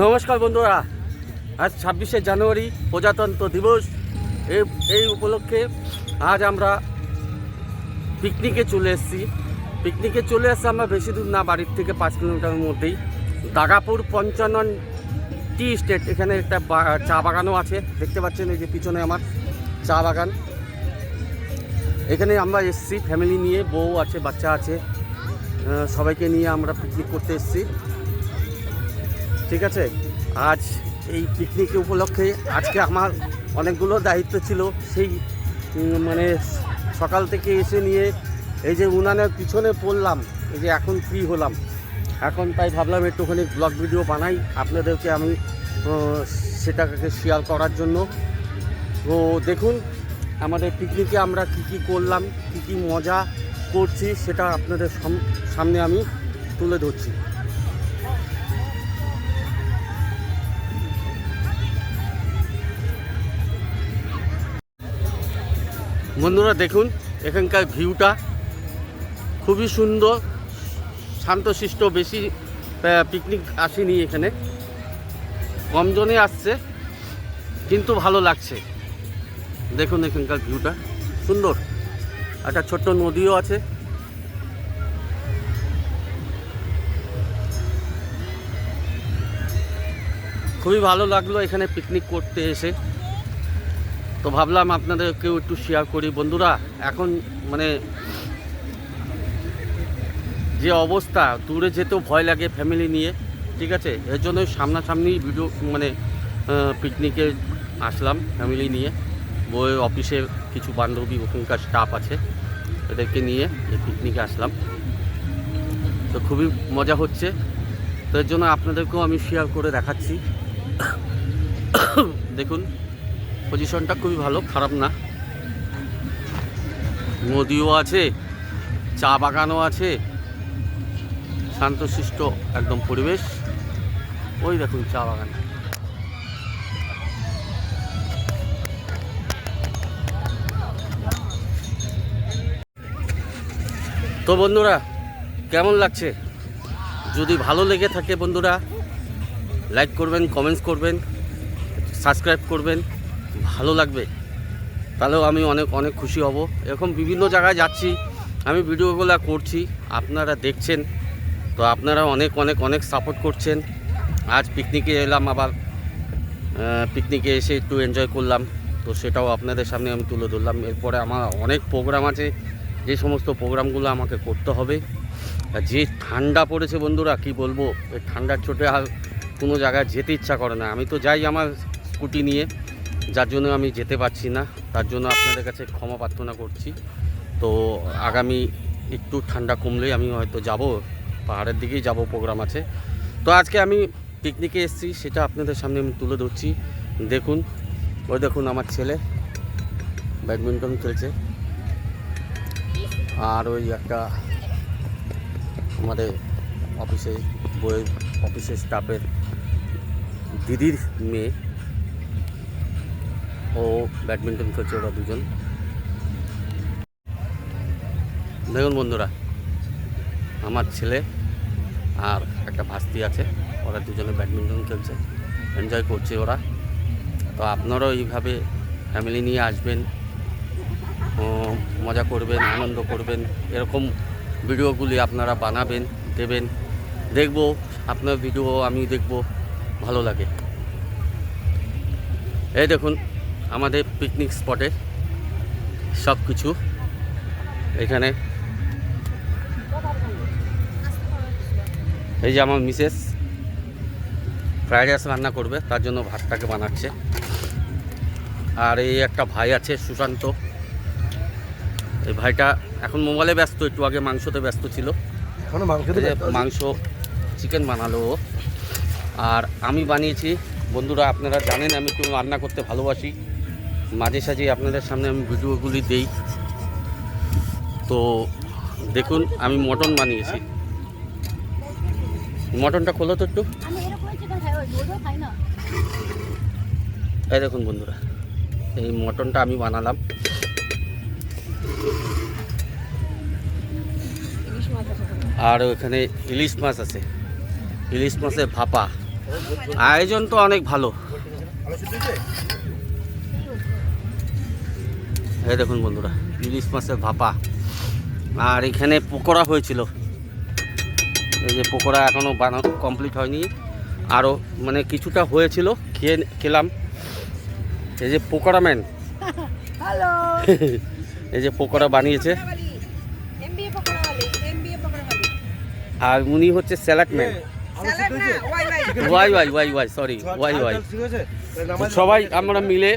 নমস্কার বন্ধুরা, আজ 26শে জানুয়ারি প্রজাতন্ত্র দিবস। এই উপলক্ষে আজ আমরা পিকনিকে চলে এসেছি। আমরা বেশি দূর না, বাড়ির থেকে 5 কিলোমিটারের মধ্যেই দাগাপুর 55 টি স্টেট। এখানে একটা চা বাগানও আছে, দেখতে পাচ্ছেন এই যে পিছনে আমার চা বাগান। এখানে আমরা এসেছি ফ্যামিলি নিয়ে, বউ আছে, বাচ্চা আছে, সবাইকে নিয়ে আমরা পিকনিক করতে এসেছি। ঠিক আছে, আজ এই পিকনিক উপলক্ষে আজকে আমার অনেকগুলো দায়িত্ব ছিল। সেই মানে সকাল থেকে এসে নিয়ে এই যে উনানের পিছনে পড়লাম, এই যে এখন ফ্রি হলাম, এখন তাই ভাবলাম একটুখানি ব্লগ ভিডিও বানাই আপনাদেরকে আমি সেটাকে শেয়ার করার জন্য। তো দেখুন আমাদের পিকনিকে আমরা কি করলাম, কি মজা করছি, সেটা আপনাদের সামনে আমি তুলে ধরছি। বন্ধুরা দেখুন এখানকার ভিউটা খুবই সুন্দর, শান্তশিষ্ট। বেশি পিকনিক আসেনি এখানে, কম জনে আসছে, কিন্তু ভালো লাগছে। দেখুন এখানকার ভিউটা সুন্দর, একটা ছোট্ট নদীও আছে। খুবই ভালো লাগলো এখানে পিকনিক করতে এসে। তো ভাবলাম আপনাদেরকেও একটু শেয়ার করি। বন্ধুরা এখন মানে যে অবস্থা, দূরে যেতেও ভয় লাগে ফ্যামিলি নিয়ে, ঠিক আছে, এর জন্য সামনাসামনি ভিডিও মানে পিকনিকে আসলাম ফ্যামিলি নিয়ে। বইয়ের অফিসের কিছু বান্ধবী, ওখানকার স্টাফ আছে, এদেরকে নিয়ে এই পিকনিকে আসলাম। তো খুবই মজা হচ্ছে, তো এর জন্য আপনাদেরকেও আমি শেয়ার করে দেখাচ্ছি। দেখুন পজিশনটা খুবই ভালো, খারাপ না। নদীও আছে, চা বাগানও আছে, শান্তশিষ্ট একদম পরিবেশ। ওই দেখুন চা বাগান। তো বন্ধুরা কেমন লাগছে? যদি ভালো লেগে থাকে বন্ধুরা লাইক করবেন, কমেন্টস করবেন, সাবস্ক্রাইব করবেন, ভালো লাগবে, তাহলেও আমি অনেক অনেক খুশি হব। এরকম বিভিন্ন জায়গায় যাচ্ছি, আমি ভিডিওগুলো করছি, আপনারা দেখছেন, তো আপনারা অনেক অনেক অনেক সাপোর্ট করছেন। আজ পিকনিকে এলাম, আবার পিকনিকে এসে একটু এনজয় করলাম, তো সেটাও আপনাদের সামনে আমি তুলে ধরলাম। এরপরে আমার অনেক প্রোগ্রাম আছে, যে সমস্ত প্রোগ্রামগুলো আমাকে করতে হবে। যে ঠান্ডা পড়েছে বন্ধুরা, কি বলবো, এই ঠান্ডার চোটে আর কোনো জায়গায় যেতে ইচ্ছা করে না। আমি তো যাই আমার স্কুটি নিয়ে, যার জন্য আমি যেতে পারছি না, তার জন্য আপনাদের কাছে ক্ষমা প্রার্থনা করছি। তো আগামী একটু ঠান্ডা কমলেই আমি হয়তো যাব, পাহাড়ের দিকেই যাব, প্রোগ্রাম আছে। তো আজকে আমি পিকনিকে এসেছি, সেটা আপনাদের সামনে আমি তুলে ধরছি। দেখুন ওই দেখুন আমার ছেলে ব্যাডমিন্টন খেলছে, আর ওই একটা আমাদের অফিসে বইয়ের অফিসের স্টাফের দিদির মেয়ে, ও ব্যাডমিন্টন খেলছে, ওরা দুজন। দেখুন বন্ধুরা আমার ছেলে আর একটা ভাস্তি আছে, ওরা দুজনে ব্যাডমিন্টন খেলছে, এনজয় করছে ওরা। তো আপনারাও এইভাবে ফ্যামিলি নিয়ে আসবেন, মজা করবেন, আনন্দ করবেন। এরকম ভিডিওগুলি আপনারা বানাবেন, দেবেন, দেখব আপনার ভিডিও আমি দেখব, ভালো লাগে। এই দেখুন আমাদের পিকনিক স্পটে সব কিছু। এখানে এই যে আমার মিসেস ফ্রাইড রাইস রান্না করবে, তার জন্য ভাতটাকে বানাচ্ছে। আর এই একটা ভাই আছে সুশান্ত, এই ভাইটা এখন মোবাইলে ব্যস্ত, একটু আগে মাংসতে ব্যস্ত ছিল। মাংস চিকেন বানালো। আর আমি বানিয়েছি বন্ধুরা, আপনারা জানেন আমি একটু রান্না করতে ভালোবাসি, মাঝে সাঝে আপনাদের সামনে আমি ভিডিওগুলি দেই। তো দেখুন আমি মটন বানিয়েছি। মটনটা খোলো তো একটু। এই দেখুন বন্ধুরা, এই মটনটা আমি বানালাম। আর ওখানে ইলিশ মাছ আছে, ইলিশ মাছের ভাপা। আয়োজন তো অনেক ভালো। এই দেখুন বন্ধুরা, ইলিশ মাছের ভাপা, আর এখানে পকোড়া হয়েছিল। এই যে পকোড়া এখনো বানানো কমপ্লিট হয়নি, আরও মানে কিছুটা হয়েছিল, খেলাম। এই যে পকোড়া ম্যান, এই যে পকোড়া বানিয়েছে, আর উনি হচ্ছে salad man. Why sorry why. সবাই আমরা মিলে,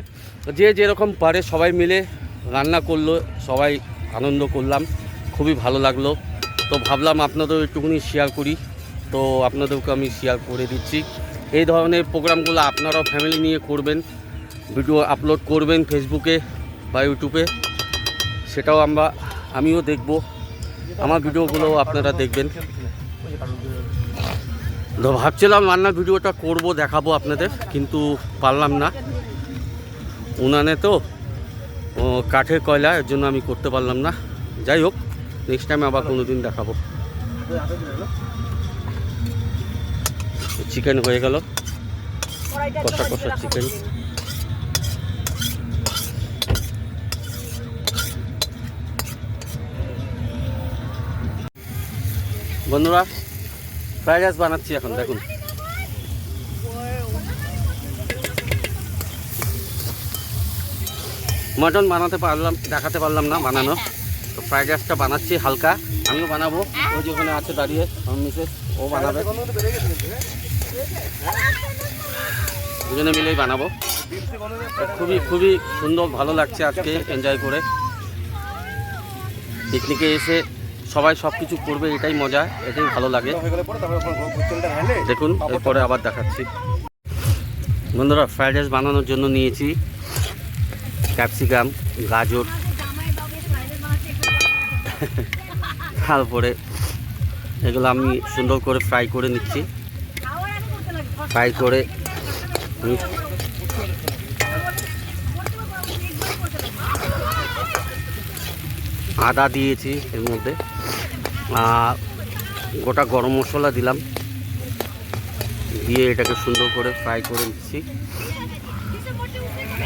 যে যেরকম পারে সবাই মিলে রান্না করলো, সবাই আনন্দ করলাম, খুবই ভালো লাগলো। তো ভাবলাম আপনাদের একটুখানি শেয়ার করি, তো আপনাদেরকে আমি শেয়ার করে দিচ্ছি। এই ধরনের প্রোগ্রামগুলো আপনারাও ফ্যামিলি নিয়ে করবেন, ভিডিও আপলোড করবেন ফেসবুকে বা ইউটিউবে, সেটাও আমিও দেখব, আমার ভিডিওগুলো আপনারা দেখবেন। তো ভাবছিলাম রান্নার ভিডিওটা করব, দেখাবো আপনাদের, কিন্তু পারলাম না, উনানে তো কাঠের কয়লা, এর জন্য আমি করতে পারলাম না। যাই হোক, নেক্সট টাইম আবার কোনো দিন দেখাবো। চিকেন হয়ে গেল, কষা কষা চিকেন। বন্ধুরা, ফ্রাইড রাইস বানাচ্ছি এখন, দেখুন। মটন দেখাতে পারলাম না বানানো, তো ফ্রাইড রাইসটা বানাচ্ছি হালকা, আমিও বানাবো। ওই যে ওখানে আছে দাঁড়িয়ে আমার মিসেস, ও বানাবে, দুজনে মিলেই বানাবো। খুবই খুবই সুন্দর, ভালো লাগছে আজকে এনজয় করে। পিকনিকে এসে সবাই সব কিছু করবে, এটাই মজা, এটাই ভালো লাগে। দেখুন, এরপরে আবার দেখাচ্ছি। বন্ধুরা, ফ্রাইড রাইস বানানোর জন্য নিয়েছি ক্যাপসিকাম, গাজর, তারপরে এগুলো আমি সুন্দর করে ফ্রাই করে নিচ্ছি। ফ্রাই করে আদা দিয়েছি, এর মধ্যে গোটা গরম মশলা দিলাম, দিয়ে এটাকে সুন্দর করে ফ্রাই করে নিচ্ছি।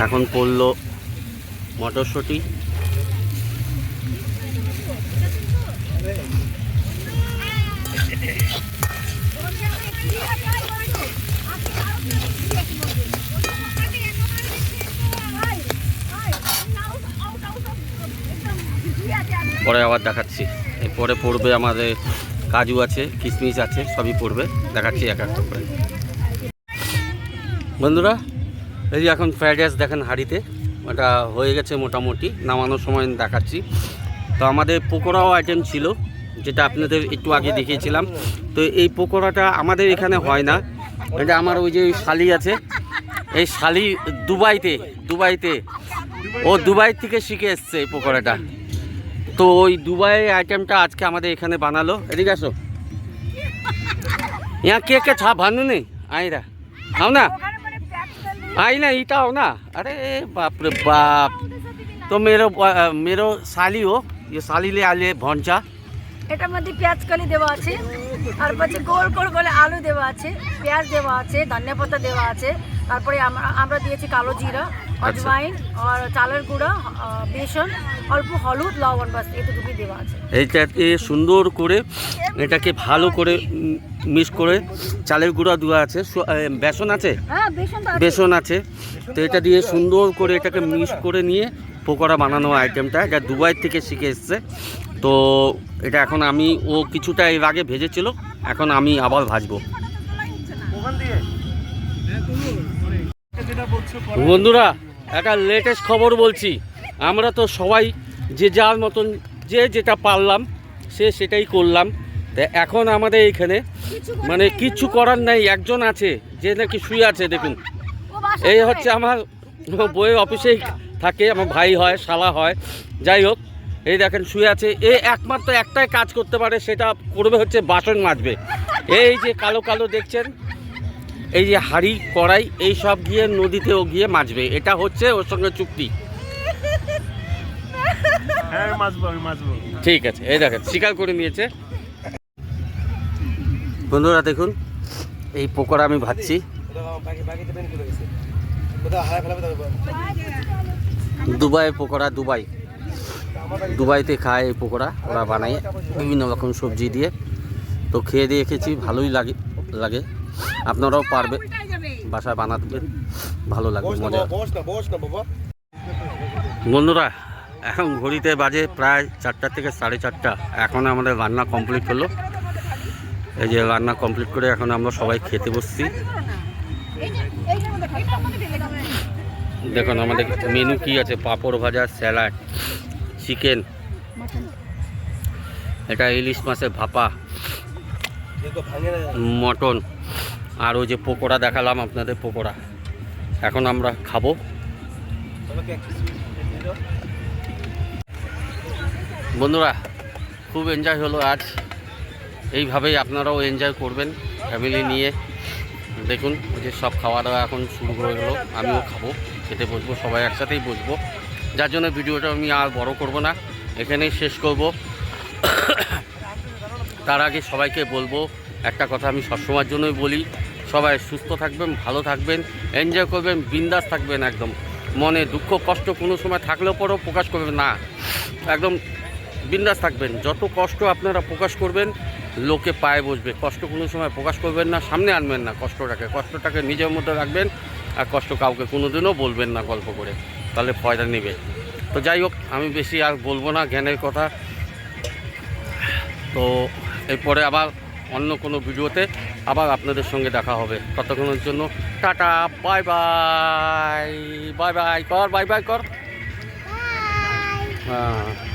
এখন পড়লো মটরশুঁটি, পরে আবার দেখাচ্ছি। এরপরে পড়বে আমাদের কাজু আছে, কিশমিশ আছে, সবই পড়বে, দেখাচ্ছি এক একটা করে। বন্ধুরা, এই যে এখন ফ্রাইড রাইস দেখেন হাঁড়িতে, ওটা হয়ে গেছে মোটামুটি, নামানোর সময় দেখাচ্ছি। তো আমাদের পকোড়াও আইটেম ছিল, যেটা আপনাদের একটু আগে দেখিয়েছিলাম। তো এই পকোড়াটা আমাদের এখানে হয় না, এটা আমার ওই যে শালি আছে, এই শালি দুবাইতে ও দুবাই থেকে শিখে এসছে এই পকোড়াটা। তো ওই দুবাই আইটেমটা আজকে আমাদের এখানে বানালো। এদিকে আসো, यहाँ के छा भन्नु नि आइरा आऊ न आइन इटा आऊ न। अरे बाप रे बाप, तो मेरो साली हो, यो सालीले अहिले भन्छ। এটার মধ্যে পেঁয়াজ কলি দেওয়া আছে, আর পাশে গোল গোল করে আলু দেওয়া আছে, পেঁয়াজ দেওয়া আছে, ধনিয়া পাতা দেওয়া আছে, তারপরে আমরা দিয়েছি কালো জিরা, অজওয়াইন আর চালের গুঁড়া, বেসন, অল্প হলুদ, লবণ, বাস এতটুকুই দেওয়া আছে। এইটাকে সুন্দর করে এটাকে ভালো করে মিক্স করে, চালের গুঁড়া দেওয়া আছে, বেসন আছে, হ্যাঁ বেসন আছে, তো এটা দিয়ে সুন্দর করে এটাকে মিক্স করে নিয়ে পকোড়া বানানো আইটেমটা, এটা দুবাই থেকে শিখে এসছে। তো এটা এখন ও কিছুটা এর আগে ভেজেছিল, এখন আমি আবার ভাজবো। বন্ধুরা, একটা লেটেস্ট খবর বলছি, আমরা তো সবাই যে যার মতন যে যেটা পারলাম সে সেটাই করলাম। তা এখন আমাদের এইখানে মানে কিচ্ছু করার নাই, একজন আছে যে নাকি শুয়ে আছে, দেখুন। এই হচ্ছে আমার বইয়ের অফিসেই থাকে, আমার ভাই হয়, শালা হয়, যাই হোক, এই দেখেন শুয়ে আছে। এ একমাত্র একটাই কাজ করতে পারে, সেটা করবে হচ্ছে বাসন মাজবে। এই যে কালো কালো দেখছেন, এই যে হাঁড়ি কড়াই এই সব গিয়ে নদীতে ও গিয়ে মাজবে, এটা হচ্ছে ওর সঙ্গে চুক্তি। ঠিক আছে, এই দেখেন স্বীকার করে নিয়েছে। বন্ধুরা দেখুন, এই পকোড়া আমি ভাজছি। দুবাইয়ের পকোড়া, দুবাইতে খায় এই পকোড়া, ওরা বানায় বিভিন্ন রকম সবজি দিয়ে। তো খেয়ে দেখেছি, ভালোই লাগে। আপনারাও পারবে বাসায় বানাবেন, ভালো লাগবে, মজা। বন্ধুরা এখন ঘড়িতে বাজে প্রায় 4টা থেকে 4:30। এখন আমাদের রান্না কমপ্লিট হলো। এই যে রান্না কমপ্লিট করে এখন আমরা সবাই খেতে বসছি। দেখুন আমাদের মেনু কি আছে, পাঁপড় ভাজা, স্যালাড, চিকেন, এটা ইলিশ মাছের ভাপা, মটন, আর ওই যে পকোড়া দেখালাম আপনাদের, পকোড়া। এখন আমরা খাবো। বন্ধুরা খুব এনজয় হলো আজ। এইভাবেই আপনারাও এনজয় করবেন ফ্যামিলি নিয়ে। দেখুন ওই যে সব খাওয়া দাওয়া এখন শুরু হয়ে গেলো, আমিও খাবো, খেতে বসবো, সবাই একসাথেই বসবো। যার জন্য ভিডিওটা আমি আর বড় করব না, এখানেই শেষ করব। তার আগে সবাইকে বলবো একটা কথা, আমি সবসময়ের জন্যই বলি, সবাই সুস্থ থাকবেন, ভালো থাকবেন, এনজয় করবেন, বিন্দাস থাকবেন। একদম মনে দুঃখ কষ্ট কোনো সময় থাকলেও পরেও প্রকাশ করবেন না, একদম বিন্দাস থাকবেন। যত কষ্ট আপনারা প্রকাশ করবেন লোকে পায়ে বসবে, কষ্ট কোনো সময় প্রকাশ করবেন না, সামনে আনবেন না কষ্টটাকে নিজের মধ্যে রাখবেন। আর কষ্ট কাউকে কোনোদিনও বলবেন না গল্প করে, তাহলে ফয়দা নেবে। তো যাই হোক, আমি বেশি আর বলবো না জ্ঞানের কথা। তো এরপরে আবার অন্য কোনো ভিডিওতে আবার আপনাদের সঙ্গে দেখা হবে। ততক্ষণের জন্য tata, bye bye, bye bye কর, বাই বাই কর। হ্যাঁ।